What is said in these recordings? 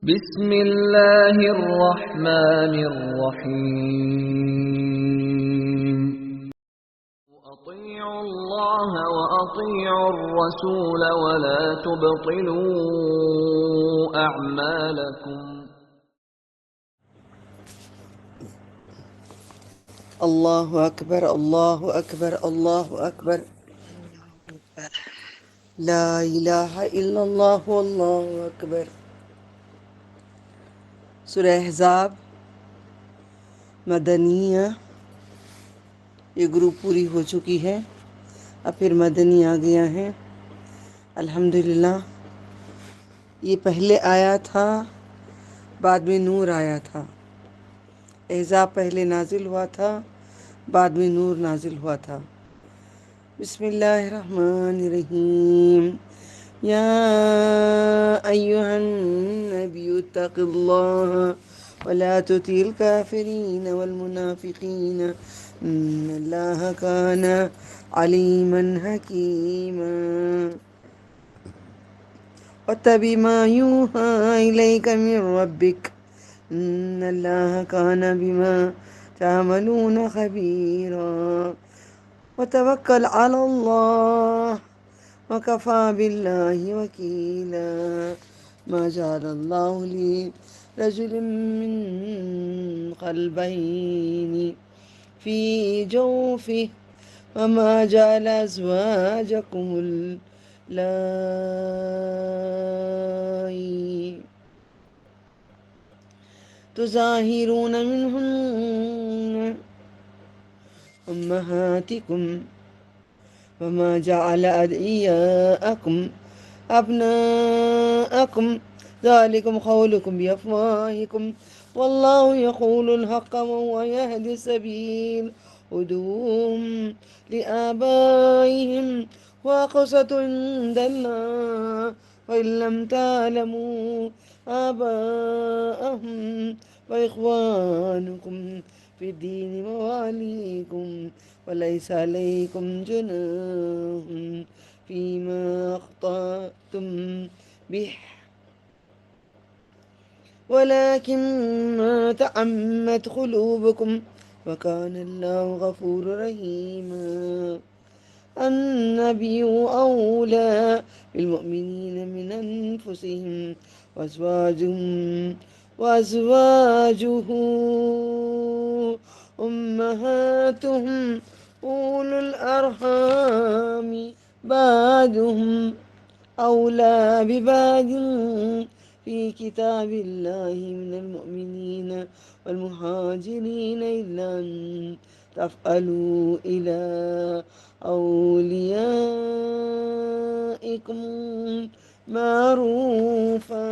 بسم اللہ الرحمن الرحیم اطیعوا اللہ واطیعوا الرسول ولا تبطلوا اعمالکم اللہ اکبر اللہ اکبر اللہ اکبر لا الہ الا اللہ اللہ اکبر۔ سورہ احزاب مدنیہ، یہ گروپ پوری ہو چکی ہے، اب پھر مدنی آ گیا ہے۔ الحمدللہ یہ پہلے آیا تھا، بعد میں نور آیا تھا۔ احزاب پہلے نازل ہوا تھا، بعد میں نور نازل ہوا تھا۔ بسم اللہ الرحمن الرحیم۔ یا ایہا النبی اتق اللہ ولا تطع الکافرین والمنافقین ان اللہ کان علیما حکیما واتبع ما یوحی الیک من ربک ان اللہ کان بما تعملون خبیرا وتوکل علی اللہ وکفی باللہ وکیلا ما جعل اللہ لرجل من قلبین فی جوفہ وما جعل ازواجکم اللائی تظاہرون منہن أمهاتكم وما جعل أدعياءكم أبناءكم ذلكم قولكم بأفواهكم والله يقول الحق وهو يهدي السبيل ادعوهم لآبائهم وأقسط عند الله وإن لم تعلموا آباءهم وإخوانكم في الدين مواليكم وليس عليكم جناح فيما أخطأتم به ولكن ما تعمت قلوبكم وكان الله غفورا رحيما النبي أولى بالمؤمنين من أنفسهم وأزواجه أمهاتهم أولو الأرحام بعضهم أولى ببعض في كتاب الله من المؤمنين والمهاجرين إلا أن تفعلوا إلى أوليائكم معروفا۔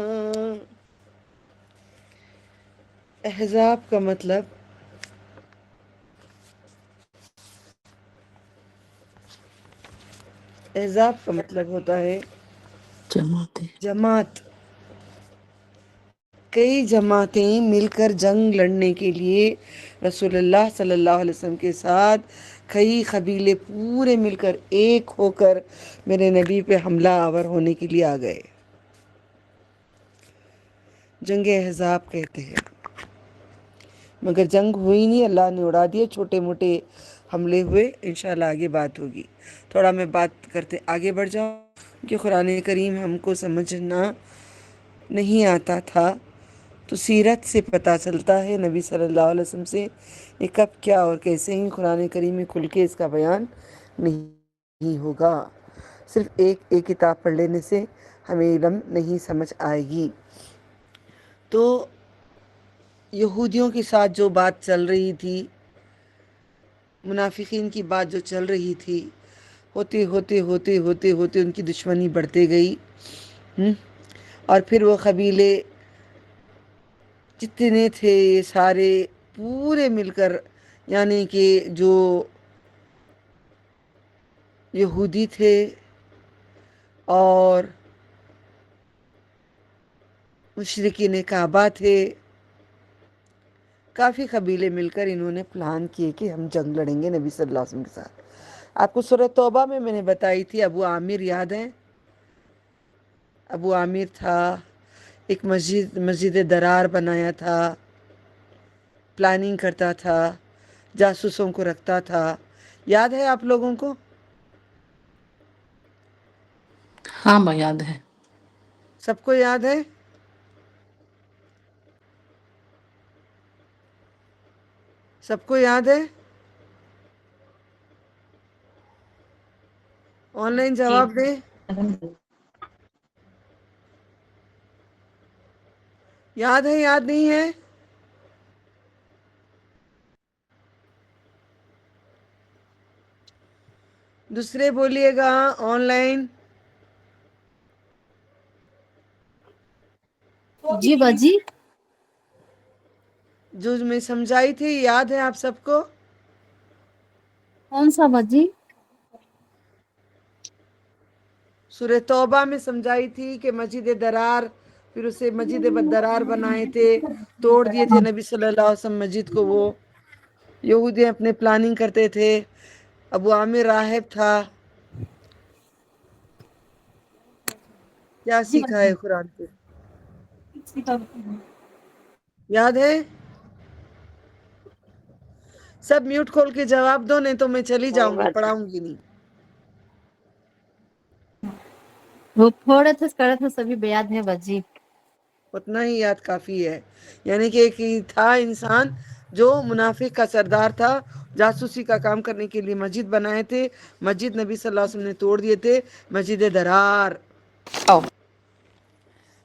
احزاب کا مطلب ہوتا ہے جماعت۔ کئی جماعتیں مل کر جنگ لڑنے کے لیے رسول اللہ صلی اللہ علیہ وسلم کے ساتھ کئی قبیلے پورے مل کر ایک ہو کر میرے نبی پہ حملہ آور ہونے کے لیے آ گئے، جنگ احزاب کہتے ہیں۔ مگر جنگ ہوئی نہیں، اللہ نے اڑا دیا، چھوٹے موٹے حملے ہوئے۔ انشاءاللہ آگے بات ہوگی، تھوڑا میں بات کرتے آگے بڑھ جاؤں کہ قرآن کریم ہم کو سمجھنا نہیں آتا تھا تو سیرت سے پتہ چلتا ہے، نبی صلی اللہ علیہ وسلم سے یہ کب کیا اور کیسے ہی قرآن کریم میں کھل کے اس کا بیان نہیں ہوگا۔ صرف ایک کتاب پڑھ لینے سے ہمیں علم نہیں سمجھ آئے گی۔ تو یہودیوں کے ساتھ جو بات چل رہی تھی، منافقین کی بات جو چل رہی تھی، ہوتے ان کی دشمنی بڑھتے گئی، اور پھر وہ قبیلے جتنے تھے سارے پورے مل کر، یعنی کہ جو یہودی تھے اور مشرکین کعبہ تھے، کافی قبیلے مل کر انہوں نے پلان کیے کہ ہم جنگ لڑیں گے نبی صلی اللہ علیہ وسلم کے ساتھ۔ آپ کو سورہ توبہ میں نے بتائی تھی، ابو عامر یاد ہے؟ ابو عامر تھا، ایک مسجد درار بنایا تھا، پلاننگ کرتا تھا، جاسوسوں کو رکھتا تھا. یاد ہے آپ لوگوں کو؟ ہاں با یاد ہے. سب کو یاد ہے؟ سب کو یاد ہے؟ آن لائن جواب دیں. یاد ہے یاد نہیں ہے؟ دوسرے بولیے گا آن لائن. جی باجی. جو میں سمجھائی تھی یاد ہے آپ سب کو؟ کون سا باجی؟ سورہ توبہ میں سمجھائی تھی کہ مسجد درار، پھر اسے مسجد درار بنائے تھے، توڑ دیے تھے نبی صلی اللہ علیہ وسلم مسجد کو. وہ یہودی اپنے پلاننگ کرتے تھے. ابو عامر راہب تھا. کیا جی سیکھا ہے باجی. قرآن سے؟ یاد ہے؟ سب میوٹ کھول کے جواب دو، نہیں تو میں چلی جاؤں گی، پڑھاؤں گی نہیں. وہ تھوڑا تھا کرا تھا سبھی بیاد ہے باجی. اتنا ہی یاد کافی ہے. یعنی کہ ایک تھا انسان جو منافق کا سردار تھا، جاسوسی کا کام کرنے کے لیے مسجد بنائے تھے. مسجد نبی صلی اللہ علیہ وسلم نے توڑ دیے تھے، مسجد درار.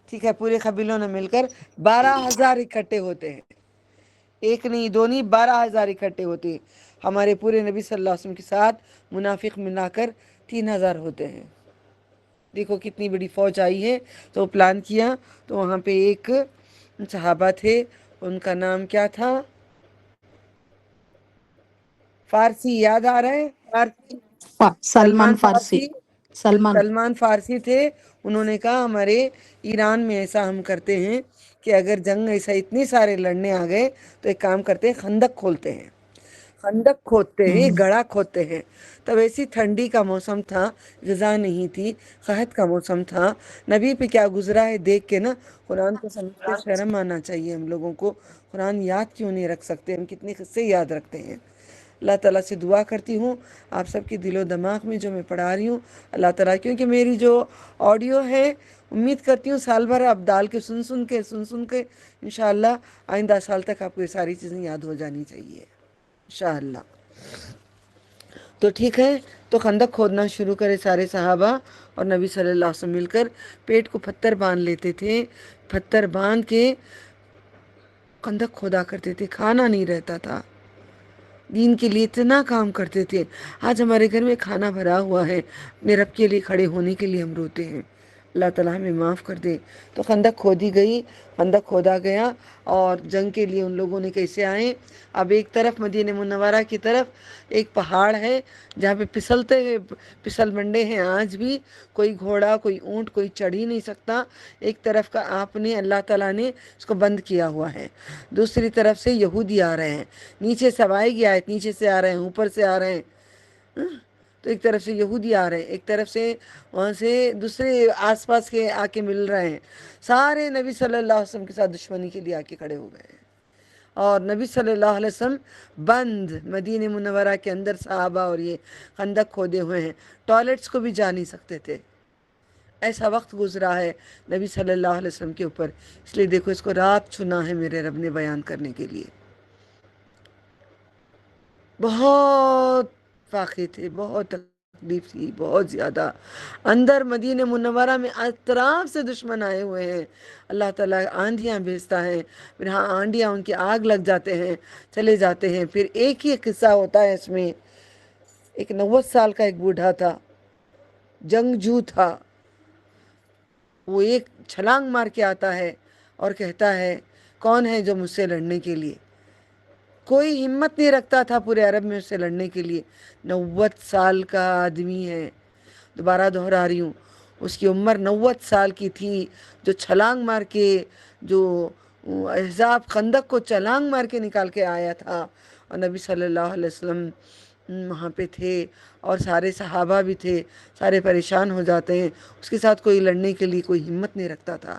ٹھیک ہے، پورے قبیلوں نے مل کر 12,000 اکٹھے ہوتے ہیں. ایک نہیں دو نہیں، 12,000 اکٹھے ہوتے ہیں. ہمارے پورے نبی صلی اللہ علیہ وسلم کے ساتھ منافق ملا کر 3,000 ہوتے ہیں. دیکھو کتنی بڑی فوج آئی ہے. تو پلان کیا تو وہاں پہ ایک صحابہ تھے، ان کا نام کیا تھا؟ فارسی. یاد آ رہا ہے؟ فارسی. سلمان فارسی. سلمان فارسی تھے. انہوں نے کہا ہمارے ایران میں ایسا ہم کرتے ہیں کہ اگر جنگ ایسا اتنے سارے لڑنے آ گئے تو ایک کام کرتے ہیں، خندق کھولتے ہیں. خندق کھودتے ہیں، گڑھا کھودتے ہیں. تب ایسی ٹھنڈی کا موسم تھا، غذا نہیں تھی، قحط کا موسم تھا. نبی پہ کیا گزرا ہے دیکھ کے نا قرآن کو سمجھتے شرم آنا چاہیے ہم لوگوں کو. قرآن یاد کیوں نہیں رکھ سکتے؟ ہم کتنے قصے یاد رکھتے ہیں. اللہ تعالیٰ سے دعا کرتی ہوں آپ سب کے دل و دماغ میں جو میں پڑھا رہی ہوں، اللہ تعالیٰ، کیونکہ میری جو آڈیو ہے امید کرتی ہوں سال بھر آپ ڈال کے سن کے انشاءاللہ آئندہ سال تک آپ کو یہ ساری چیزیں یاد ہو جانی چاہیے انشاءاللہ. تو ٹھیک ہے، تو خندق کھودنا شروع کرے سارے صحابہ اور نبی صلی اللہ علیہ وسلم مل کر. پیٹ کو پتھر باندھ لیتے تھے، پتھر باندھ کے خندق کھودا کرتے تھے. کھانا نہیں رہتا تھا. دین کے لیے اتنا کام کرتے تھے. آج ہمارے گھر میں کھانا بھرا ہوا ہے، اپنے رب کے لیے کھڑے ہونے کے لیے ہم روتے ہیں. اللہ تعالیٰ ہمیں معاف کر دے. تو خندق کھودی گئی، خندق کھودا گیا. اور جنگ کے لیے ان لوگوں نے کیسے آئے؟ اب ایک طرف مدینہ منورہ کی طرف ایک پہاڑ ہے جہاں پہ پھسل بنڈے ہیں آج بھی. کوئی گھوڑا، کوئی اونٹ، کوئی چڑھ ہی نہیں سکتا. ایک طرف کا آپ نے، اللہ تعالیٰ نے اس کو بند کیا ہوا ہے. دوسری طرف سے یہودی آ رہے ہیں. نیچے سے آئے گی آیت، نیچے سے آ رہے ہیں، اوپر سے آ رہے ہیں. تو ایک طرف سے یہودی آ رہے ہیں، ایک طرف سے وہاں سے دوسرے آس پاس کے آ کے مل رہے ہیں. سارے نبی صلی اللہ علیہ وسلم کے ساتھ دشمنی کے لیے آ کے کھڑے ہو گئے ہیں. اور نبی صلی اللہ علیہ وسلم بند مدینہ منورہ کے اندر صحابہ اور یہ خندق کھودے ہوئے ہیں. ٹوائلٹس کو بھی جا نہیں سکتے تھے. ایسا وقت گزرا ہے نبی صلی اللہ علیہ وسلم کے اوپر. اس لیے دیکھو، اس کو رات چنا ہے میرے رب نے بیان کرنے کے لیے. بہت فاقے تھے، بہت تکلیف تھی، بہت زیادہ. اندر مدینہ منورہ میں اطراف سے دشمن آئے ہوئے ہیں. اللہ تعالیٰ آندھیاں بھیجتا ہے، پھر ہاں آندھیاں ان کے آگ لگ جاتے ہیں، چلے جاتے ہیں. پھر ایک ہی قصہ ہوتا ہے اس میں. ایک 90 سال کا ایک بوڑھا تھا، جنگجو تھا. وہ ایک چھلانگ مار کے آتا ہے اور کہتا ہے کون ہے جو مجھ سے لڑنے کے لیے؟ کوئی ہمت نہیں رکھتا تھا پورے عرب میں اس سے لڑنے کے لیے. 90 سال کا آدمی ہے. دوبارہ دہرا رہی ہوں، اس کی عمر 90 سال کی تھی. جو چھلانگ مار کے، جو احزاب خندق کو چھلانگ مار کے نکال کے آیا تھا. اور نبی صلی اللہ علیہ وسلم وہاں پہ تھے اور سارے صحابہ بھی تھے. سارے پریشان ہو جاتے ہیں. اس کے ساتھ کوئی لڑنے کے لیے کوئی ہمت نہیں رکھتا تھا.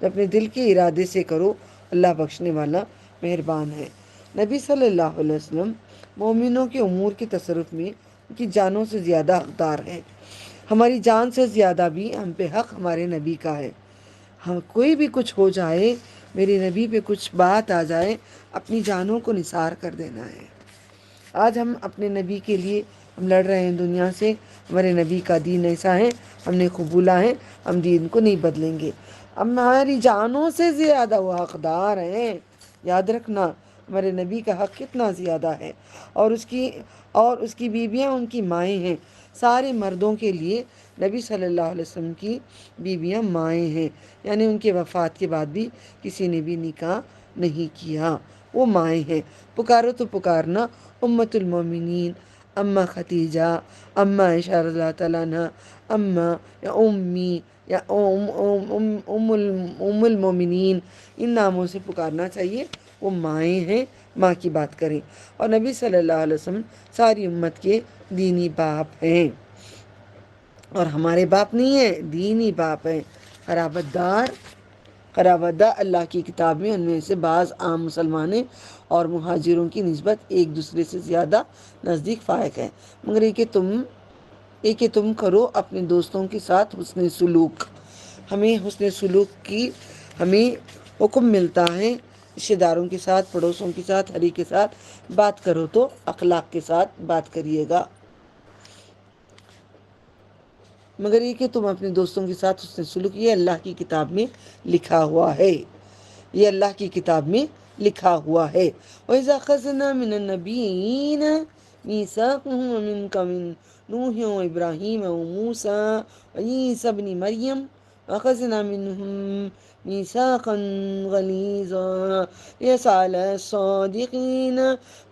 جو اپنے دل کے ارادے سے کرو، اللہ بخشنے والا مہربان ہے۔ نبی صلی اللہ علیہ وسلم مومنوں کے امور کے تصرف میں ان کی جانوں سے زیادہ حقدار ہیں۔ ہماری جان سے زیادہ بھی ہم پہ حق ہمارے نبی کا ہے۔ ہم کوئی بھی کچھ ہو جائے، میرے نبی پہ کچھ بات آ جائے، اپنی جانوں کو نثار کر دینا ہے۔ آج ہم اپنے نبی کے لیے ہم لڑ رہے ہیں دنیا سے، ہمارے نبی کا دین ایسا ہے، ہم نے قبولا ہے، ہم دین کو نہیں بدلیں گے۔ اب ہماری جانوں سے زیادہ وہ حقدار ہیں، یاد رکھنا ہمارے نبی کا حق کتنا زیادہ ہے، اور اس کی بیویاں ان کی مائیں ہیں۔ سارے مردوں کے لیے نبی صلی اللہ علیہ وسلم کی بیویاں مائیں ہیں، یعنی ان کے وفات کے بعد بھی کسی نے بھی نکاح نہیں کیا، وہ مائیں ہیں۔ پکارو تو پکارنا امت المومنین، اماں ختیجہ، اماں عائشہ رضی اللہ تعالیٰ عنہ، اماں یا امی یا ام المومنین، ان ناموں سے پکارنا چاہیے۔ وہ مائیں ہیں، ماں کی بات کریں۔ اور نبی صلی اللہ علیہ وسلم ساری امت کے دینی باپ ہیں، اور ہمارے باپ نہیں ہیں، دینی باپ ہیں۔ قرابت دار اللہ کی کتاب میں ان میں سے بعض عام مسلمانیں اور مہاجروں کی نسبت ایک دوسرے سے زیادہ نزدیک فائق ہیں، مگر یہ کہ تم کرو اپنے دوستوں کے ساتھ حسن سلوک۔ ہمیں حسن سلوک کی ہمیں حکم ملتا ہے۔ رشتہ داروں کے ساتھ، پڑوسوں کے ساتھ، ہر ایک کے ساتھ بات کرو تو اخلاق کے ساتھ بات کریے گا، مگر یہ کہ تم اپنے دوستوں کے ساتھ حسن سلوک، یہ اللہ کی کتاب میں لکھا ہوا ہے، یہ اللہ کی کتاب میں لکھا ہوا ہے۔ وَإِذَا أَخَذْنَا مِنَ النَّبِيِّينَ مِيثَاقَهُمْ وَمِنْكَ وَمِن نُوحٍ وَإِبْرَاهِيمَ وَمُوسَىٰ وَعِيسَىٰ ابْنِ مَرْيَمَ وَأَخَذْنَا مِنْهُم مِيثَاقًا غَلِيظًا لِيَسْأَلَ الصَّادِقِينَ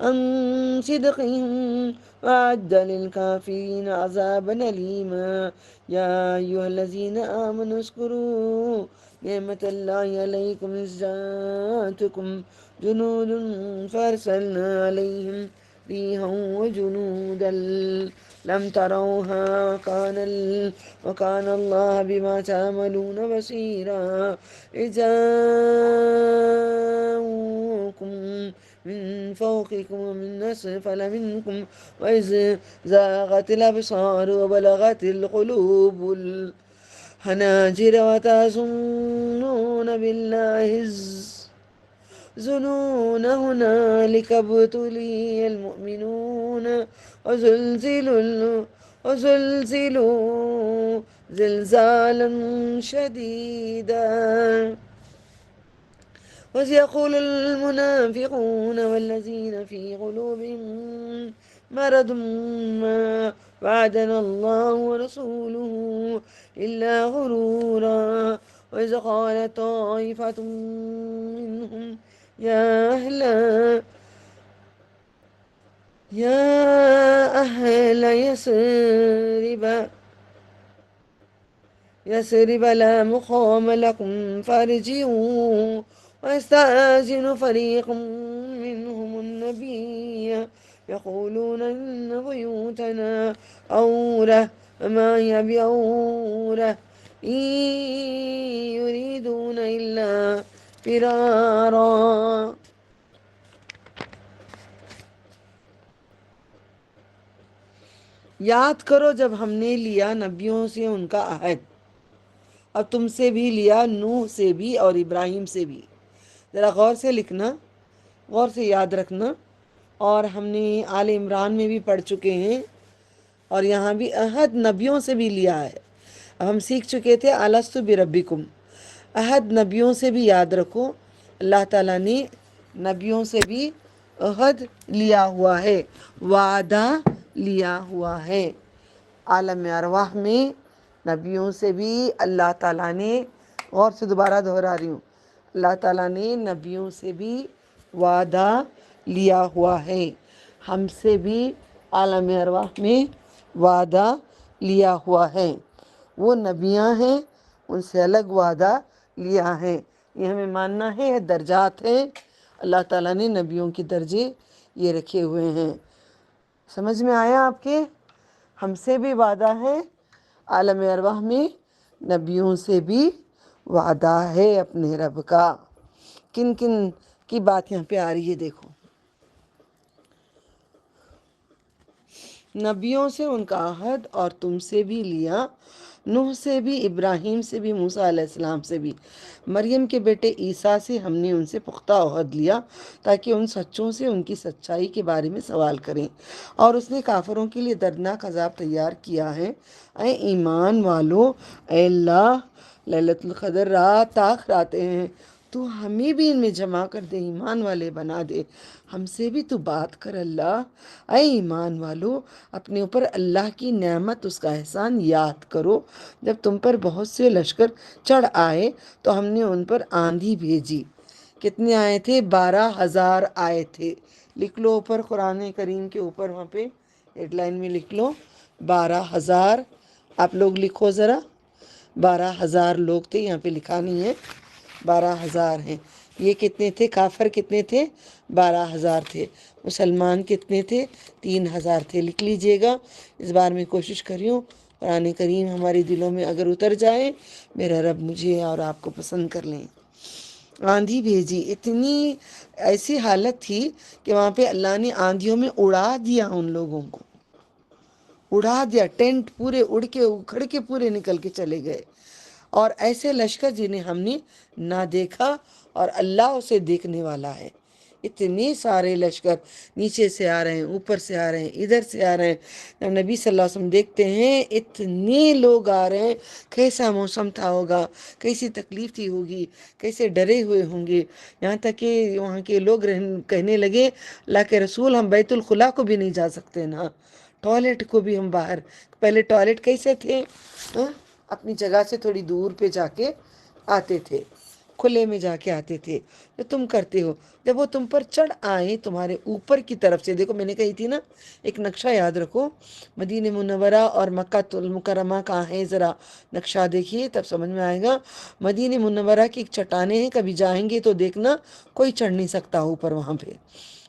عَن صِدْقِهِمْ وَأَعَدَّ لِلْكَافِرِينَ عَذَابًا أَلِيمًا يَا أَيُّهَا الَّذِينَ آمَنُوا اذْكُرُوا نعمة الله عليكم إذ جاءتكم جنود فأرسلنا عليهم ريحا وجنودا لم تروها وكان الله بما تعملون بصيرا إذ جاءوكم من فوقكم ومن أسفل منكم وإذ زاغت الأبصار وبلغت القلوب الحناجر وتظنون بالله الظنون هنالك ابتلي المؤمنون وزلزلوا زلزالا شديدا وسيقول المنافقون والذين في قلوبهم مرض ما وعدنا الله ورسوله إلا غرورا وإذا قال طائفة منهم يا أهل يثرب لا مقام لكم فارجعوا ويستأذن فريق منهم النبي يقولون إن بيوتنا عورة وما هي بعورة إن يريدون إلا فرارا۔ یاد کرو جب ہم نے لیا نبیوں سے ان کا عہد، اور تم سے بھی لیا، نوح سے بھی اور ابراہیم سے بھی۔ ذرا غور سے لکھنا، غور سے یاد رکھنا۔ اور ہم نے آل عمران میں بھی پڑھ چکے ہیں، اور یہاں بھی عہد نبیوں سے بھی لیا ہے۔ اب ہم سیکھ چکے تھے الستو بربکم، عہد نبیوں سے بھی یاد رکھو، اللہ تعالیٰ نے نبیوں سے بھی عہد لیا ہوا ہے، وعدہ لیا ہوا ہے۔ عالم ارواح میں نبیوں سے بھی اللہ تعالیٰ نے، غور سے دوبارہ دہرا رہی ہوں، اللہ تعالیٰ نے نبیوں سے بھی وعدہ لیا ہوا ہے، ہم سے بھی عالم ارواح میں وعدہ لیا ہوا ہے۔ وہ نبیاں ہیں، ان سے الگ وعدہ لیا ہے، یہ ہمیں ماننا ہے، درجات ہیں، اللہ تعالیٰ نے نبیوں کے درجے یہ رکھے ہوئے ہیں۔ سمجھ میں آیا آپ کے؟ ہم سے بھی وعدہ ہے عالم ارواح میں، نبیوں سے بھی وعدہ ہے اپنے رب کا۔ کن کن کی بات یہاں پہ آ رہی ہے دیکھو، نبیوں سے ان کا عہد اور تم سے بھی لیا، نوح سے بھی، ابراہیم سے بھی، موسیٰ علیہ السلام سے بھی، مریم کے بیٹے عیسیٰ سے ہم نے ان سے پختہ عہد لیا تاکہ ان سچوں سے ان کی سچائی کے بارے میں سوال کریں، اور اس نے کافروں کے لیے دردناک عذاب تیار کیا ہے۔ اے ایمان والو، اے اللہ لیلۃ القدر رات تاخ راتیں ہیں، تو ہمیں بھی ان میں جمع کر دے، ایمان والے بنا دے، ہم سے بھی تو بات کر اللہ۔ اے ایمان والو، اپنے اوپر اللہ کی نعمت، اس کا احسان یاد کرو، جب تم پر بہت سے لشکر چڑھ آئے تو ہم نے ان پر آندھی بھیجی۔ کتنے آئے تھے؟ 12,000 آئے تھے۔ لکھ لو اوپر قرآن کریم کے اوپر، وہاں پہ ہیڈ لائن میں لکھ لو 12,000۔ آپ لوگ لکھو ذرا، 12,000 لوگ تھے، یہاں پہ لکھا نہیں ہے، 12,000 ہیں۔ یہ کتنے تھے؟ کافر کتنے تھے؟ 12,000 تھے۔ مسلمان کتنے تھے؟ 3,000 تھے۔ لکھ لیجئے گا، اس بار میں کوشش کریوں قرآن کریم ہمارے دلوں میں اگر اتر جائے، میرا رب مجھے اور آپ کو پسند کر لیں۔ آندھی بھیجی، اتنی ایسی حالت تھی کہ وہاں پہ اللہ نے آندھیوں میں اڑا دیا، ان لوگوں کو اڑا دیا، ٹینٹ پورے اڑ کے اکھڑ کے پورے نکل کے چلے گئے۔ اور ایسے لشکر جنہیں ہم نے نہ دیکھا اور اللہ اسے دیکھنے والا ہے، اتنے سارے لشکر نیچے سے آ رہے ہیں، اوپر سے آ رہے ہیں، ادھر سے آ رہے ہیں۔ جب نبی صلی اللہ علیہ وسلم دیکھتے ہیں اتنے لوگ آ رہے ہیں، کیسا موسم تھا ہوگا، کیسی تکلیف تھی ہوگی، کیسے ڈرے ہوئے ہوں گے، یہاں تک کہ وہاں کے لوگ کہنے لگے اللہ کے رسول ہم بیت الخلا کو بھی نہیں جا سکتے نا، ٹوائلٹ کو بھی ہم باہر، پہلے ٹوائلٹ کیسے تھے؟ اپنی جگہ سے تھوڑی دور پہ جا کے آتے تھے، کھلے میں جا کے آتے تھے، جو تم کرتے ہو۔ جب وہ تم پر چڑھ آئے تمہارے اوپر کی طرف سے، دیکھو میں نے کہی تھی نا، ایک نقشہ یاد رکھو، مدینہ منورہ اور مکہ المکرمہ کہاں ہے، ذرا نقشہ دیکھیے تب سمجھ میں آئے گا۔ مدینہ منورہ کی ایک چٹانیں ہیں، کبھی جائیں گے تو دیکھنا کوئی چڑھ نہیں سکتا اوپر وہاں پہ،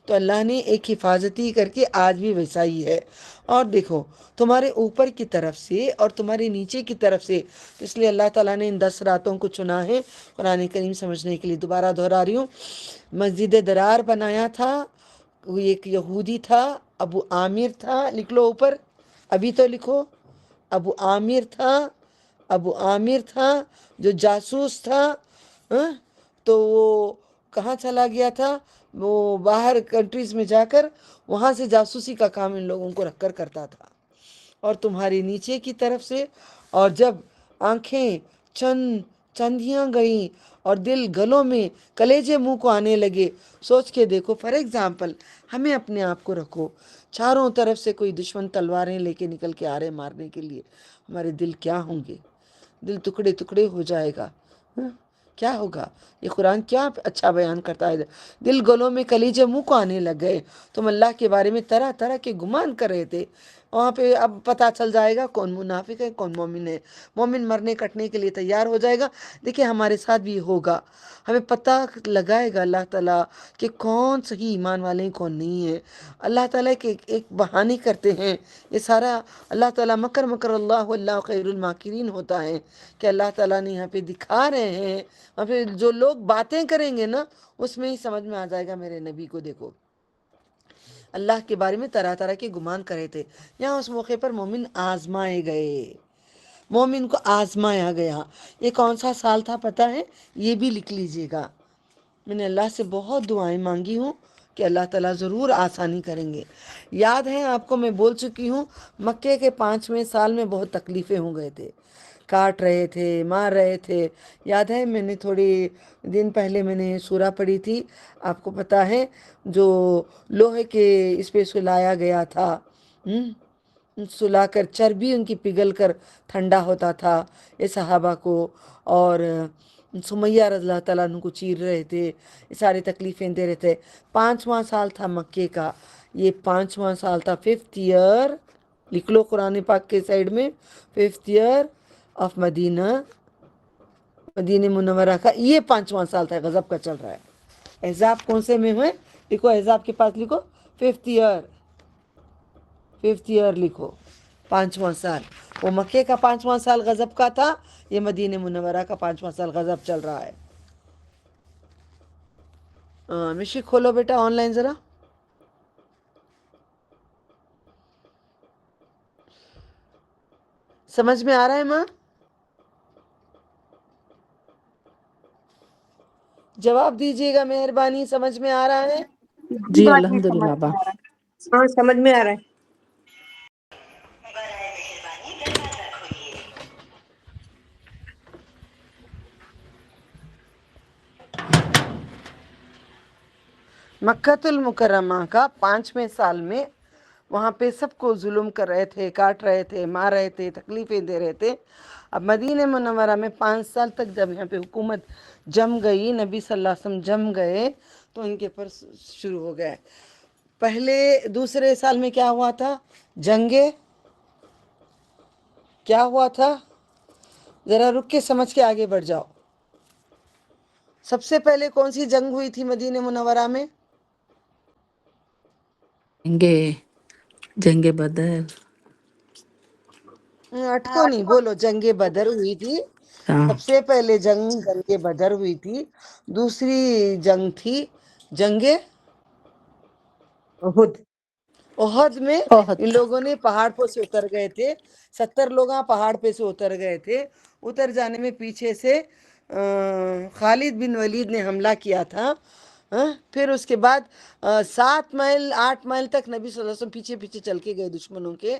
تو اللہ نے ایک حفاظتی کر کے آج بھی ویسا ہی ہے۔ اور دیکھو تمہارے اوپر کی طرف سے اور تمہارے نیچے کی طرف سے، اس لیے اللہ تعالیٰ نے ان 10 راتوں کو چنا ہے قرآن کریم سمجھنے کے لیے۔ دوبارہ دہرا رہی ہوں، مسجد درار بنایا تھا، وہ ایک یہودی تھا، ابو عامر تھا، لکھ لو اوپر، ابھی تو لکھو، ابو عامر تھا، ابو عامر تھا جو جاسوس تھا، تو وہ کہاں چلا گیا تھا؟ وہ باہر کنٹریز میں جا کر وہاں سے جاسوسی کا کام ان لوگوں کو رکھ کر کرتا تھا۔ اور تمہارے نیچے کی طرف سے، اور جب آنکھیں چندیاں گئیں اور دل گلوں میں، کلیجے منہ کو آنے لگے، سوچ کے دیکھو، فار ایگزامپل ہمیں اپنے آپ کو رکھو، چاروں طرف سے کوئی دشمن تلواریں لے کے نکل کے آ رہے مارنے کے لیے، ہمارے دل کیا ہوں گے؟ دل ٹکڑے ٹکڑے ہو جائے گا، کیا ہوگا؟ یہ قرآن کیا اچھا بیان کرتا ہے، دل گلوں میں کلیجے منہ کو آنے لگ گئے، تم اللہ کے بارے میں طرح طرح کے گمان کر رہے تھے۔ وہاں پہ اب پتہ چل جائے گا کون منافق ہے کون مومن ہے، مومن مرنے کٹنے کے لیے تیار ہو جائے گا۔ دیکھیں ہمارے ساتھ بھی ہوگا، ہمیں پتہ لگائے گا اللہ تعالیٰ کہ کون صحیح ایمان والے ہیں کون نہیں ہے۔ اللہ تعالیٰ کے ایک بہانے کرتے ہیں، یہ سارا اللہ تعالیٰ مکر مکر اللہ واللہ خیر الماکرین ہوتا ہے، کہ اللہ تعالیٰ نے یہاں پہ دکھا رہے ہیں، وہاں پہ جو لوگ باتیں کریں گے نا، اس میں ہی سمجھ میں آ جائے گا میرے نبی کو دیکھو اللہ کے بارے میں طرح طرح کے گمان کرے تھے۔ یہاں اس موقع پر مومن آزمائے گئے، مومن کو آزمایا گیا۔ یہ کون سا سال تھا پتہ ہے؟ یہ بھی لکھ لیجئے گا، میں نے اللہ سے بہت دعائیں مانگی ہوں کہ اللہ تعالیٰ ضرور آسانی کریں گے۔ یاد ہے آپ کو، میں بول چکی ہوں، مکے کے 5ویں سال میں بہت تکلیفیں ہو گئے تھے، کاٹ رہے تھے، مار رہے تھے۔ یاد ہے میں نے تھوڑی دن پہلے میں نے سورہ پڑھی تھی، آپ کو پتہ ہے، جو لوہے کے اس پہ سلایا گیا تھا، سلا کر چربی ان کی پگھل کر ٹھنڈا ہوتا تھا یہ صحابہ کو، اور سمیہ رضی اللہ تعالیٰ عنہ کو چیر رہے تھے، یہ ساری تکلیفیں دے رہے تھے۔ 5واں سال تھا مکے کا، یہ 5واں سال تھا، 5th ایئر، لکھ لو قرآن پاک کے سائڈ میں، 5th ایئر آف مدینہ منورہ کا یہ 5واں سال تھا، غضب کا چل رہا ہے۔ احزاب کون سے میں ہوئے؟ لکھو احزاب کے پاس، لکھو 5th ایئر، 5th ایئر لکھو، 5واں سال. وہ مکے کا 5واں سال غضب کا تھا, یہ مدینہ منورہ کا 5واں سال غضب چل رہا ہے. مشی کھولو بیٹا آن لائن ذرا. سمجھ میں آ رہا ہے ماں؟ جواب دیجیے گا مہربانی. سمجھ میں آ رہا ہے؟ جی الحمد للہ با. ہاں سمجھ میں آ رہا ہے. مکۃ المکرمہ کا 5ویں سال میں وہاں پہ سب کو ظلم کر رہے تھے, کاٹ رہے تھے, مار رہے تھے, تکلیفیں دے رہے تھے. اب مدینہ منورہ میں 5 سال تک جب یہاں پہ حکومت جم گئی, نبی صلی اللہ علیہ وسلم جم گئے, تو ان کے پر شروع ہو گئے. پہلے دوسرے سال میں کیا ہوا تھا؟ جنگیں. کیا ہوا تھا؟ ذرا رک کے سمجھ کے آگے بڑھ جاؤ. سب سے پہلے کون سی جنگ ہوئی تھی مدینہ منورہ میں؟ جنگ بدر. اٹکو نہیں, بولو. جنگ بدر ہوئی تھی ہاں سب سے پہلے. جنگ بدر ہوئی تھی. دوسری جنگ تھی جنگ احد. احد میں ان بہت. لوگوں نے پہاڑ پہ سے اتر گئے تھے. 70 لوگ پہاڑ پہ سے اتر گئے تھے. اتر جانے میں پیچھے سے خالد بن ولید نے حملہ کیا تھا. پھر اس کے بعد 7 میل 8 میل تک نبی صلی اللہ علیہ وسلم پیچھے پیچھے چل کے گئے دشمنوں کے,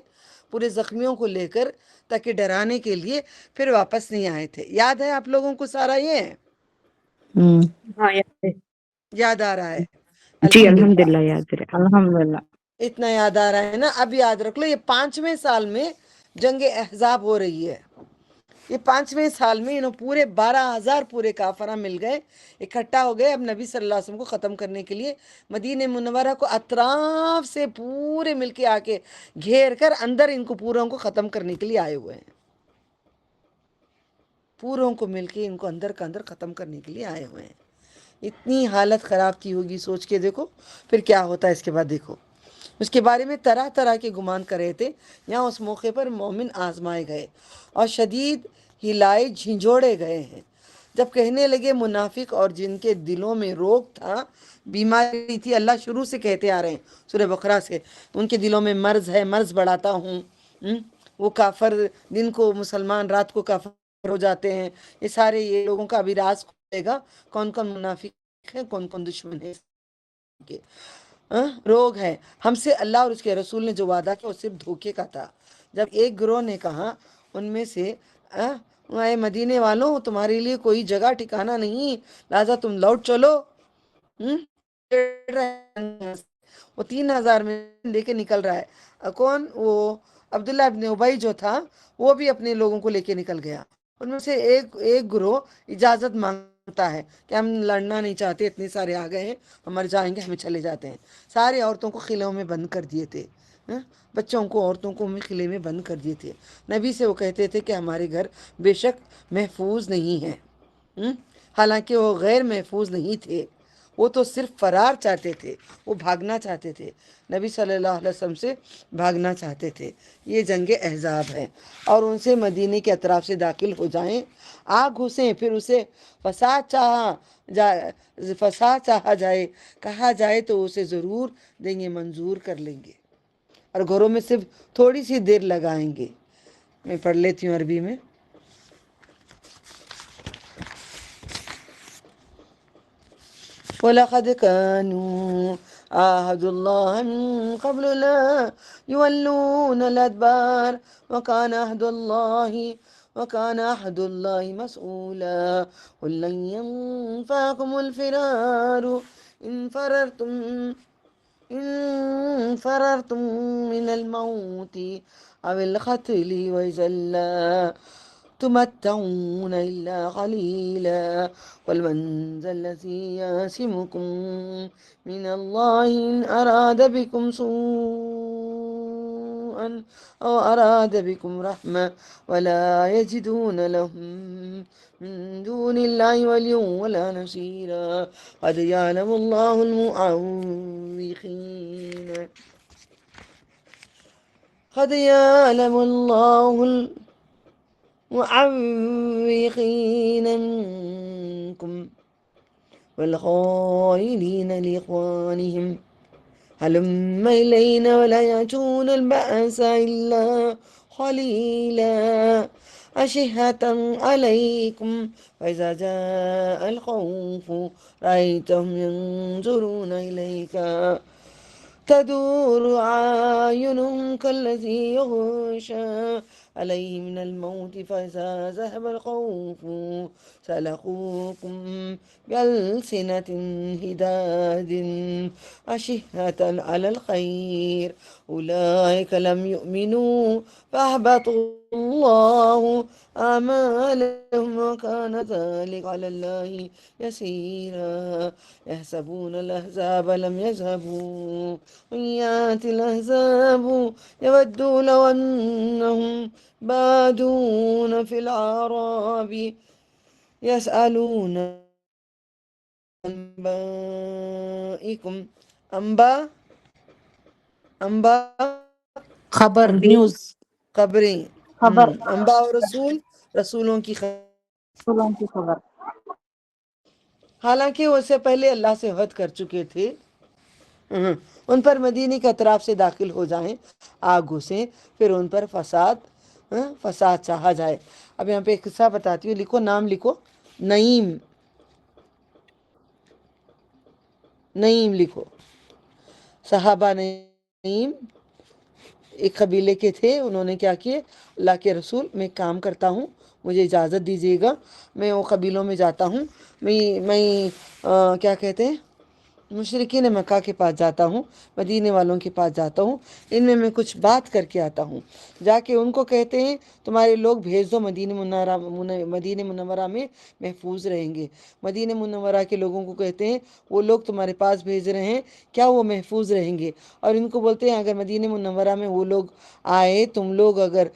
پورے زخمیوں کو لے کر, تاکہ ڈرانے کے لیے. پھر واپس نہیں آئے تھے. یاد ہے آپ لوگوں کو سارا یہ؟ ہوں. ہاں یاد ہے. یاد آ رہا ہے؟ جی الحمدللہ. الحمدللہ یاد ہے. الحمدللہ. اتنا یاد آ رہا ہے نا. اب یاد رکھ لو, یہ 5ویں سال میں جنگ احزاب ہو رہی ہے. یہ 5ویں سال میں انہوں پورے 12,000 پورے کافرہ مل گئے, اکٹھا ہو گئے. اب نبی صلی اللہ علیہ وسلم کو ختم کرنے کے لیے مدینہ منورہ کو اطراف سے پورے مل کے آ کے گھیر کر اندر ان کو پوروں کو ختم کرنے کے لیے آئے ہوئے ہیں. پوروں کو مل کے ان کو اندر کا اندر ختم کرنے کے لیے آئے ہوئے ہیں. اتنی حالت خراب کی ہوگی, سوچ کے دیکھو پھر کیا ہوتا ہے اس کے بعد. دیکھو اس کے بارے میں طرح طرح کے گمان کر رہے تھے. یہاں اس موقع پر مومن آزمائے گئے اور شدید ہلائے جھنجھوڑے گئے ہیں. جب کہنے لگے منافق اور جن کے دلوں میں روگ تھا, بیماری تھی, اللہ شروع سے کہتے آ رہے ہیں سورہ بقرہ سے, ان کے دلوں میں مرض ہے, مرض بڑھاتا ہوں. وہ کافر دن کو مسلمان, رات کو کافر ہو جاتے ہیں. یہ سارے یہ لوگوں کا ابھی راز کھلے گا, کون کون منافق ہے, کون کون دشمن ہے کے. روگ ہے. ہم سے اللہ اور اس کے رسول نے جو وعدہ کیا وہ صرف دھوکے کا تھا. جب ایک گروہ نے کہا ان میں سے, اے مدینے والوں, تمہارے لیے کوئی جگہ ٹھکانہ نہیں, لہذا تم لوٹ چلو. وہ 3,000 میں لے کے نکل رہا ہے. کون؟ وہ عبداللہ ابن ابی جو تھا, وہ بھی اپنے لوگوں کو لے کے نکل گیا. ان میں سے ایک گروہ اجازت مانگتا ہے کہ ہم لڑنا نہیں چاہتے, اتنے سارے آ گئے ہیں, ہم مر جائیں گے, ہمیں چلے جاتے ہیں. سارے عورتوں کو قلعوں میں بند کر دیے تھے, بچوں کو, عورتوں کو قلعے میں بند کر دیے تھے. نبی سے وہ کہتے تھے کہ ہمارے گھر بے شک محفوظ نہیں ہیں. حالانکہ وہ غیر محفوظ نہیں تھے, وہ تو صرف فرار چاہتے تھے, وہ بھاگنا چاہتے تھے, نبی صلی اللہ علیہ وسلم سے بھاگنا چاہتے تھے. یہ جنگ احزاب ہے. اور ان سے مدینے کے اطراف سے داخل ہو جائیں, آ گھسیں, پھر اسے فساد چاہا جائے, کہا جائے تو اسے ضرور دیں گے, منظور کر لیں گے, اور گھروں میں صرف تھوڑی سی دیر لگائیں گے. میں پڑھ لیتی ہوں عربی میں. وَلَقَدْ كَانُوا عَاهَدُوا اللَّهَ مِن قَبْلُ لَا يُوَلُّونَ الْأَدْبَارَ وَكَانَ عَهْدُ اللَّهِ مَسْئُولًا. قُل لَّن يَنفَعَكُمُ الْفِرَارُ إِن فَرَرْتُم مِّنَ الموت أو القتل وإذا لا تمتعون إلا قليلا. قل من ذا الذي يعصمكم من الله إن أراد بكم سوءا أو أراد بكم رحمة ولا يجدون لهم من دون الله وليا ولا نصيرا. قد يعلم الله المعوقين. قد يعلم الله المعوقين منكم والقائلين لإخوانهم هلم إلينا ولا يأتون البأس إلا قليلا أشهة عليكم فإذا جاء الخوف رأيتهم ينظرون إليك تدور أعينهم كالذي يغشى عليه من الموت فإذا ذهب الخوف سلقوكم بألسنة هداد أشهة على الخير أولئك لم يؤمنوا فأحبط الله أعمالهم وكان ذلك على الله يسيرا يحسبون الأحزاب لم يذهبوا وإن يأتي الأحزاب يودوا لو أنهم بادون في الأعراب يسألون أنبائكم أنبا خبر نیوز خبریں خبر انبا اور رسول رسولوں کی فلان کی خبر حالانکہ وہ اس سے پہلے اللہ سے عہد کر چکے تھے ان پر مدینے کے اطراف سے داخل ہو جائیں آگ گھسیں پھر ان پر فساد چاہا جائے. اب یہاں پہ ایک قصہ بتاتی ہوں، لکھو نام لکھو، نعیم لکھو. صحابہ نعیم ایک قبیلے کے تھے. انہوں نے کیا کیے، اللہ کے رسول میں ایک کام کرتا ہوں، مجھے اجازت دیجیے گا، میں وہ قبیلوں میں جاتا ہوں، میں کیا کہتے ہیں مشرکین مکہ کے پاس جاتا ہوں، مدینے والوں کے پاس جاتا ہوں، ان میں کچھ بات کر کے آتا ہوں. جا کے ان کو کہتے ہیں تمہارے لوگ بھیج دو مدینہ منورہ میں محفوظ رہیں گے. مدینہ منورہ کے لوگوں کو کہتے ہیں وہ لوگ تمہارے پاس بھیج رہے ہیں، کیا وہ محفوظ رہیں گے؟ اور ان کو بولتے ہیں اگر مدینہ منورہ میں وہ لوگ آئے، تم لوگ اگر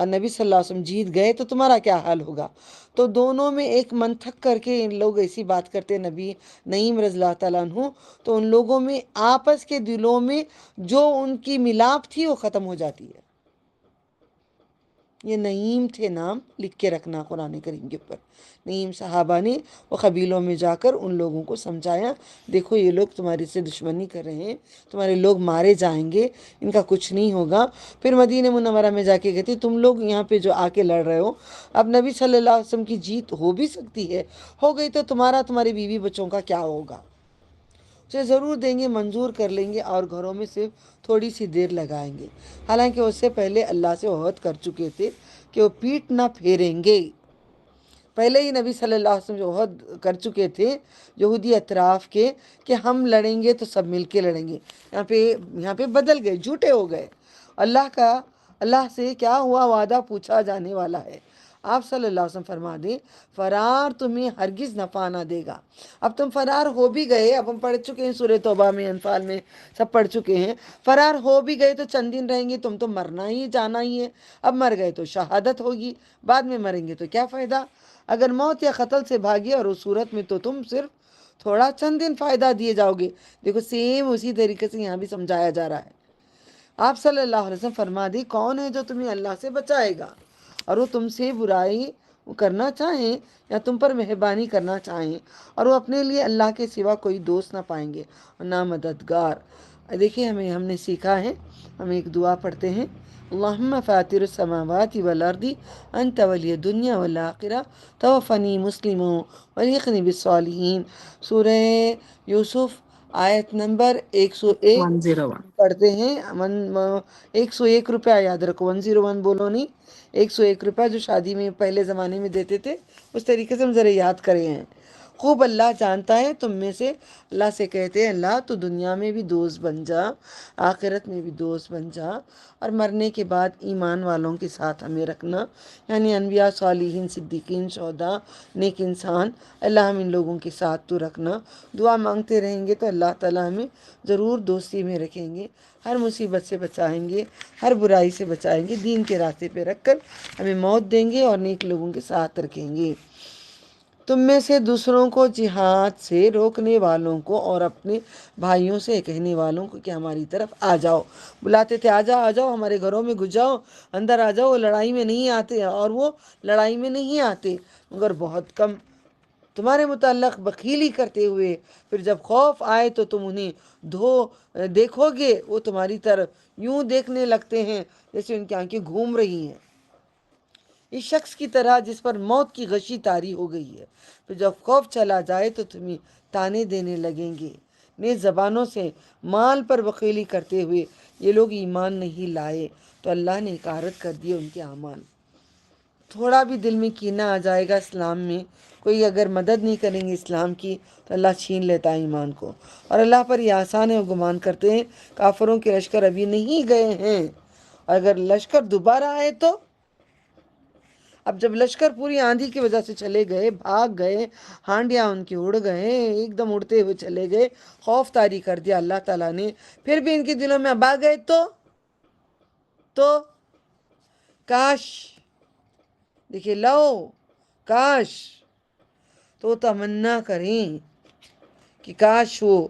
نبی صلی اللہ علیہ وسلم جیت گئے تو تمہارا کیا حال ہوگا؟ تو دونوں میں ایک منطق کر کے ان لوگ ایسی بات کرتے ہیں نبی نعیم رضی اللہ تعالیٰ عنہ. تو ان لوگوں میں آپس کے دلوں میں جو ان کی ملاپ تھی وہ ختم ہو جاتی ہے. یہ نعیم تھے، نام لکھ کے رکھنا قرآن کریم کے اوپر. نعیم صحابہ نے وہ قبیلوں میں جا کر ان لوگوں کو سمجھایا، دیکھو یہ لوگ تمہاری سے دشمنی کر رہے ہیں، تمہارے لوگ مارے جائیں گے، ان کا کچھ نہیں ہوگا. پھر مدینہ منورہ میں جا کے کہتی تم لوگ یہاں پہ جو آ کے لڑ رہے ہو، اب نبی صلی اللہ علیہ وسلم کی جیت ہو بھی سکتی ہے، ہو گئی تو تمہاری بیوی بچوں کا کیا ہوگا؟ اسے ضرور دیں گے، منظور کر لیں گے اور گھروں میں صرف تھوڑی سی دیر لگائیں گے. حالانکہ اس سے پہلے اللہ سے عہد کر چکے تھے کہ وہ پیٹ نہ پھیریں گے. پہلے ہی نبی صلی اللہ علیہ وسلم جو عہد کر چکے تھے یہودی اطراف کے کہ ہم لڑیں گے تو سب مل کے لڑیں گے. یہاں پہ بدل گئے، جھوٹے ہو گئے. اللہ سے کیا ہوا وعدہ پوچھا جانے والا ہے. آپ صلی اللہ علیہ وسلم فرما دیں فرار تمہیں ہرگز نفع نہ دے گا. اب تم فرار ہو بھی گئے، اب ہم پڑھ چکے ہیں سورہ توبہ میں، انفال میں سب پڑھ چکے ہیں. فرار ہو بھی گئے تو چند دن رہیں گے، تم تو مرنا ہی جانا ہی ہے. اب مر گئے تو شہادت ہوگی، بعد میں مریں گے تو کیا فائدہ؟ اگر موت یا قتل سے بھاگے اور اس صورت میں تو تم صرف تھوڑا چند دن فائدہ دیے جاؤ گے. دیکھو سیم اسی طریقے سے یہاں بھی سمجھایا جا رہا ہے. آپ صلی اللہ علیہ وسلم فرما دی کون ہے جو تمہیں اللہ سے بچائے گا اور وہ تم سے برائی کرنا چاہیں یا تم پر مہربانی کرنا چاہیں، اور وہ اپنے لیے اللہ کے سوا کوئی دوست نہ پائیں گے اور نہ مددگار. دیکھیں ہم نے سیکھا ہے، ہم ایک دعا پڑھتے ہیں، اللہم فاطر السماوات والارض انت ولی الدنیا والآخرہ توفنی مسلموں والحقنی بالصالحین. سورہ یوسف آیت نمبر 101 101. پڑھتے ہیں. 101 روپیہ یاد رکھو، 101 بولو نہیں، 101 روپیہ جو شادی میں پہلے زمانے میں دیتے تھے، اس طریقے سے ہم ذرا یاد کرے ہیں. خوب اللہ جانتا ہے تم میں سے اللہ سے کہتے ہیں اللہ تو دنیا میں بھی دوست بن جا، آخرت میں بھی دوست بن جا، اور مرنے کے بعد ایمان والوں کے ساتھ ہمیں رکھنا، یعنی انبیاء، صالحین، صدیقین، شہداء، نیک انسان. اللہ ہم ان لوگوں کے ساتھ تو رکھنا. دعا مانگتے رہیں گے تو اللہ تعالیٰ ہمیں ضرور دوستی میں رکھیں گے، ہر مصیبت سے بچائیں گے، ہر برائی سے بچائیں گے، دین کے راستے پہ رکھ کر ہمیں موت دیں گے اور نیک لوگوں کے ساتھ رکھیں گے. تم میں سے دوسروں کو جہاد سے روکنے والوں کو اور اپنے بھائیوں سے کہنے والوں کو کہ ہماری طرف آ جاؤ، بلاتے تھے آ جاؤ ہمارے گھروں میں گھس جاؤ، اندر آ جاؤ، وہ لڑائی میں نہیں آتے، اور وہ لڑائی میں نہیں آتے مگر بہت کم تمہارے متعلق بخیلی کرتے ہوئے، پھر جب خوف آئے تو تم انہیں دیکھو گے، وہ تمہاری طرف یوں دیکھنے لگتے ہیں جیسے ان کی آنکھیں گھوم رہی ہیں، اس شخص کی طرح جس پر موت کی غشی طاری ہو گئی ہے، پھر جب خوف چلا جائے تو تمہیں تانے دینے لگیں گے نیز زبانوں سے مال پر بخیلی کرتے ہوئے یہ لوگ ایمان نہیں لائے تو اللہ نے غارت کر دیے ان کے اعمال۔ تھوڑا بھی دل میں کینہ آ جائے گا اسلام میں، کوئی اگر مدد نہیں کریں گے اسلام کی تو اللہ چھین لیتا ہے ایمان کو، اور اللہ پر یہ آسان ہے، وہ گمان کرتے ہیں کافروں کے لشکر ابھی نہیں گئے ہیں، اگر لشکر دوبارہ آئے تو اب جب لشکر پوری آندھی کی وجہ سے چلے گئے، بھاگ گئے، ہانڈیاں ان کی اڑ گئے، ایک دم اڑتے ہوئے چلے گئے، خوف طاری کر دیا اللہ تعالیٰ نے، پھر بھی ان کے دلوں میں اب آ گئے تو کاش، دیکھیے کاش تو تمنا کریں کہ کاش وہ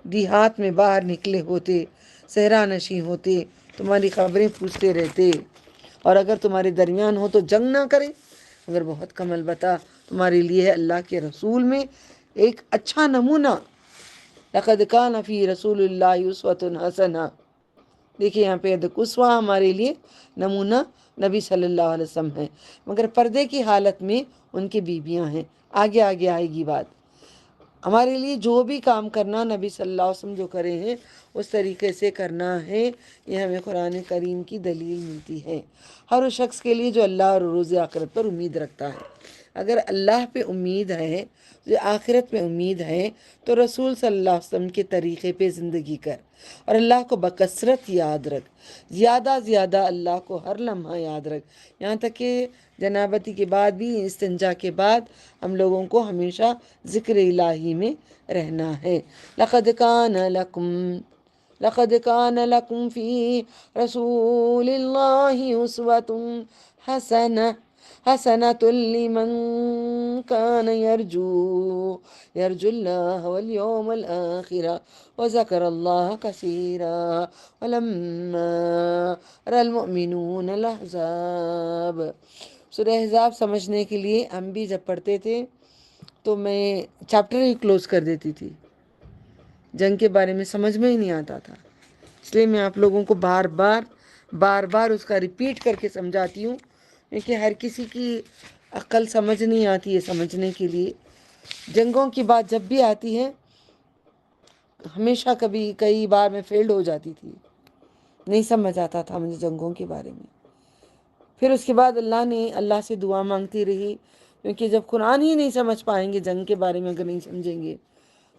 دیہات میں باہر نکلے ہوتے، صحرا نشیں ہوتے، تمہاری خبریں پوچھتے رہتے، اور اگر تمہارے درمیان ہو تو جنگ نہ کرے، مگر بہت کم البتہ تمہارے لیے ہے اللہ کے رسول میں ایک اچھا نمونہ۔ لقد کان فی رسول اللہ اسوۃ حسنہ، دیکھیے یہاں پہ اسوہ ہمارے لیے نمونہ نبی صلی اللہ علیہ وسلم ہے، مگر پردے کی حالت میں ان کی بیویاں ہیں، آگے آئے گی بات۔ ہمارے لیے جو بھی کام کرنا نبی صلی اللہ علیہ وسلم جو کرے ہیں اس طریقے سے کرنا ہے، یہ ہمیں قرآن کریم کی دلیل ملتی ہے۔ ہر اس شخص کے لیے جو اللہ اور روز آخرت پر امید رکھتا ہے، اگر اللہ پہ امید ہے، جو آخرت پہ امید ہے، تو رسول صلی اللہ علیہ وسلم کے طریقے پہ زندگی کر، اور اللہ کو بکثرت یاد رکھ، زیادہ اللہ کو ہر لمحہ یاد رکھ، یہاں تک کہ جنابتی کے بعد بھی، استنجا کے بعد ہم لوگوں کو ہمیشہ ذکر الہی میں رہنا ہے۔ لقد کان لکم فی رسول اللہ اسوۃ حسنۃ لمن کان یرجو اللہ والیوم الآخر وذکر اللہ کثیرا ولما رأى المؤمنون الاحزاب۔ سورہ احزاب سمجھنے کے لیے ہم بھی جب پڑھتے تھے تو میں چیپٹر ہی کلوز کر دیتی تھی، جنگ کے بارے میں سمجھ میں ہی نہیں آتا تھا، اس لیے میں آپ لوگوں کو بار بار اس کا ریپیٹ کر کے سمجھاتی ہوں، کیونکہ ہر کسی کی عقل سمجھ نہیں آتی ہے سمجھنے کے لیے۔ جنگوں کی بات جب بھی آتی ہے، ہمیشہ کئی بار میں فیلڈ ہو جاتی تھی، نہیں سمجھ آتا تھا مجھے جنگوں کے بارے میں۔ پھر اس کے بعد اللہ سے دعا مانگتی رہی، کیونکہ جب قرآن ہی نہیں سمجھ پائیں گے جنگ کے بارے میں، اگر نہیں سمجھیں گے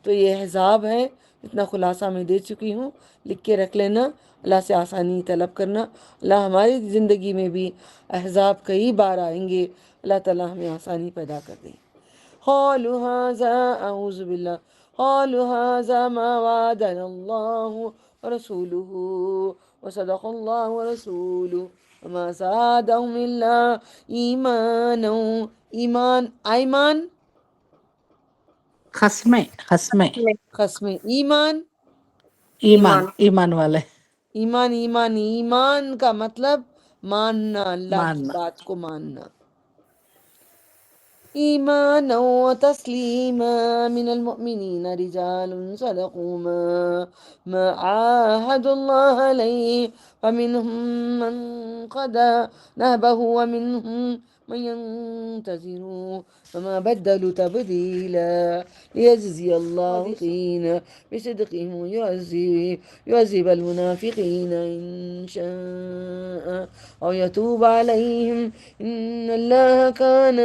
تو یہ احزاب ہے، اتنا خلاصہ میں دے چکی ہوں، لکھ کے رکھ لینا، اللہ سے آسانی طلب کرنا۔ اللہ ہماری زندگی میں بھی احزاب کئی بار آئیں گے، اللہ تعالیٰ ہمیں آسانی پیدا کر دیں۔ قالوا هذا اعوذ باللہ قالوا هذا ما وعدنا اللہ ورسولہ وصدق اللہ ورسولہ وما زادهم الا ایمانا۔ ایمان خسم ایمان والے ایمان کا مطلب ماننا، اللہ کی ماننا۔ بات کو ماننا۔ ایمانا و تسلیما من المؤمنین رجال صدقوا ما عاهدوا اللہ علیہ فمنهم من قضى نهبه ومنهم من ينتظر وما بدلوا تبدیلا لیجزی اللہ المتقین بصدقهم ويعذب المنافقین ان شاء او يتوب علیہم ان اللہ کان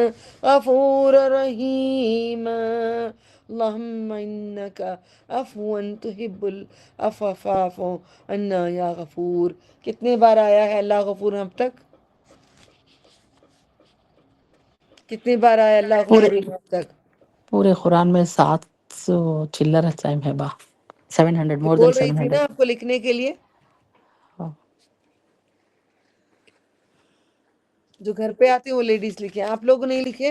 غفور رحیم۔ اللہم انکا عفو تحب العفو فاعف عنا یا غفور۔ کتنے بار آیا ہے اللہ غفور اب تک؟ کتنے بار آیا اللہ پورے غفور اب تک؟ پورے قرآن میں 700 چلر ٹائم ہے 700 یہ مور دین بول رہی تھی 700۔ نا آپ کو لکھنے کے لیے، جو گھر پہ آتے ہیں وہ لیڈیز لکھیں، آپ لوگوں نے لکھے؟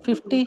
50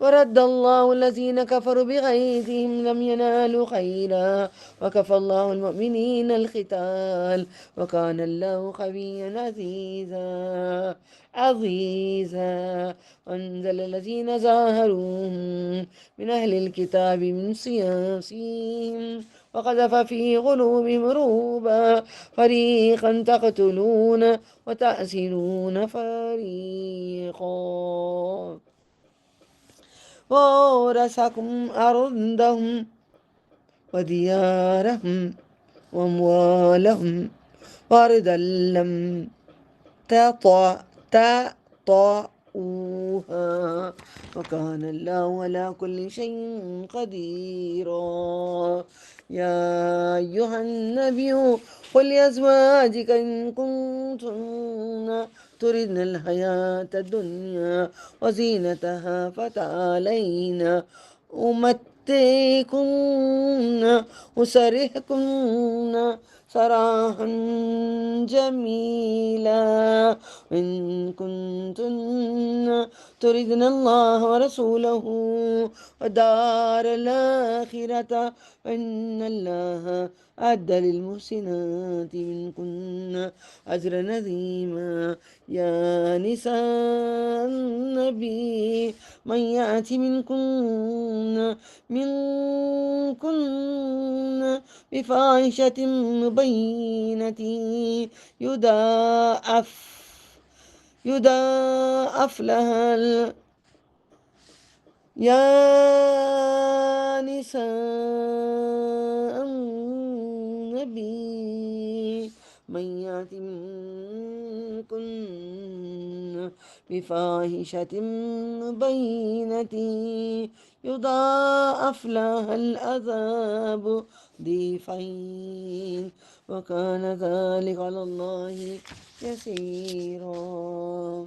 ورد الله الذين كفروا بغيظهم لم ينالوا خيرا وكفى الله المؤمنين القتال وكان الله قويا عزيزا وأنزل الذين ظاهروهم من أهل الكتاب من صياصيهم وقذف في قلوبهم رعبا فريقا تقتلون وتأسرون فريقا وورثكم أرضهم وديارهم وأموالهم وأرضا لم تطئوها وكان الله على كل شيء قديرا يا أيها النبي قل لأزواجك إن كنتن تردن الحياة الدنيا وزينتها فتعالين أمتعكن أسرحكن سراحا جميلا إن كنتن تردن الله ورسوله ودار الآخرة فإن الله أعد للمحسنات منكن أجرا عظيما يا نساء النبي من يأت منكن بفاحشة مبينة يضاعف لها يا نساء النبي من يأت منكن بفاحشة مبينة يضاعف لها العذاب ضعفين وكان ذلك على الله يسيرا।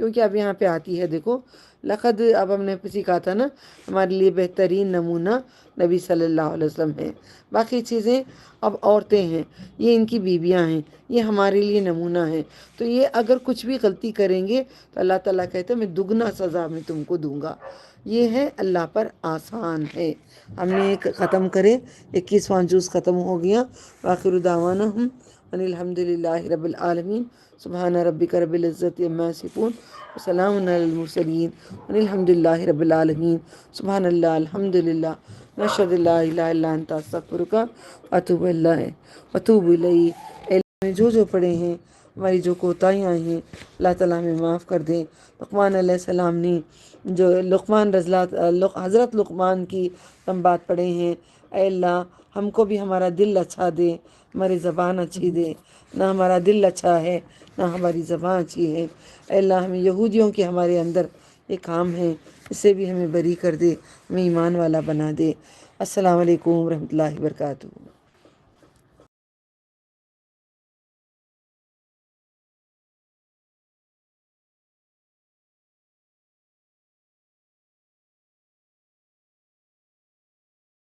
کیونکہ اب یہاں پہ آتی ہے دیکھو لقد، اب ہم نے سیکھا تھا نا ہمارے لیے بہترین نمونہ نبی صلی اللہ علیہ وسلم ہے، باقی چیزیں اب عورتیں ہیں، یہ ان کی بیویاں ہیں، یہ ہمارے لیے نمونہ ہیں، تو یہ اگر کچھ بھی غلطی کریں گے تو اللہ تعالیٰ کہتے ہیں میں دگنا سزا میں تم کو دوں گا، یہ ہے اللہ پر آسان ہے۔ ہم نے ایک ختم کرے، 21واں جز ختم ہو گیا۔ وآخر دعوانا ان الحمد للہ رب العالمین، سبحان ربک رب العزت عما یصفون وسلام علی المرسلین ان الحمد للہ رب العالمین، سبحان اللہ، الحمد للہ، نشہد لا الہ الا انت استغفرک واتوب الیک۔ میں جو پڑھے ہیں، ہماری جو کوتاہیاں ہیں اللہ تعالیٰ ہمیں معاف کر دیں۔ لقمان علیہ السلام نے جو حضرت لقمان کی ہم بات پڑھے ہیں، اے اللہ ہم کو بھی ہمارا دل اچھا دے، ہماری زبان اچھی دے، نہ ہمارا دل اچھا ہے نہ ہماری زبان اچھی ہے، اے اللہ ہمیں یہودیوں کے ہمارے اندر یہ کام ہے اس سے بھی ہمیں بری کر دے، ہمیں ایمان والا بنا دے۔ السلام علیکم ورحمۃ اللہ وبرکاتہ۔